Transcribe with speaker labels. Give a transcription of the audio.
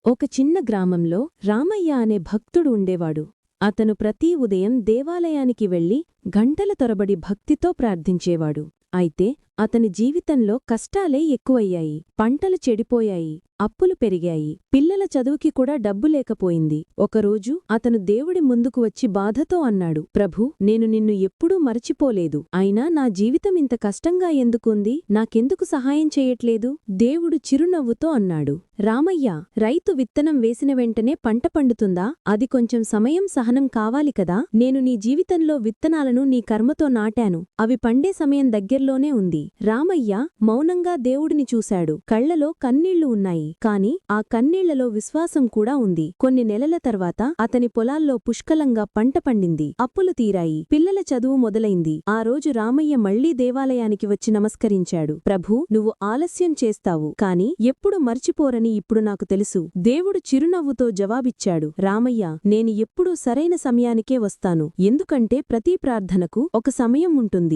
Speaker 1: ఒక చిన్న గ్రామంలో రామయ్య అనే భక్తుడు ఉండేవాడు. అతను ప్రతి ఉదయం దేవాలయానికి వెళ్లి గంటల తరబడి భక్తితో ప్రార్థించేవాడు. అయితే అతని జీవితంలో కష్టాలే ఎక్కువయ్యాయి. పంటలు చెడిపోయాయి, అప్పులు పెరిగాయి, పిల్లల చదువుకి కూడా డబ్బు లేకపోయింది. ఒకరోజు అతను దేవుడి ముందుకు వచ్చి బాధతో అన్నాడు, ప్రభూ, నేను నిన్ను ఎప్పుడూ మరచిపోలేదు. అయినా నా జీవితం ఇంత కష్టంగా ఎందుకుంది? నాకెందుకు సహాయం చెయ్యట్లేదు? దేవుడు చిరునవ్వుతో అన్నాడు, రామయ్య, రైతు విత్తనం వేసిన వెంటనే పంట పండుతుందా? అది కొంచెం సమయం సహనం కావాలి కదా. నేను నీ జీవితంలో విత్తనాలను నీ కర్మతో నాటాను. అవి పండే సమయం దగ్గర్లోనే ఉంది. రామయ్య మౌనంగా దేవుడిని చూశాడు. కళ్లలో కన్నీళ్లు ఉన్నాయి, కాని ఆ కన్నీళ్లలో విశ్వాసం కూడా ఉంది. కొన్ని నెలల తర్వాత అతని పొలాల్లో పుష్కలంగా పంట పండింది. అప్పులు తీరాయి, పిల్లల చదువు మొదలైంది. ఆ రోజు రామయ్య మళ్లీ దేవాలయానికి వచ్చి నమస్కరించాడు. ప్రభూ, నువ్వు ఆలస్యం చేస్తావు, కాని ఎప్పుడు మర్చిపోరని ఇప్పుడు నాకు తెలుసు. దేవుడు చిరునవ్వుతో జవాబిచ్చాడు, రామయ్య, నేను ఎప్పుడూ సరైన సమయానికే వస్తాను. ఎందుకంటే ప్రతి ప్రార్థనకు ఒక సమయం ఉంటుంది.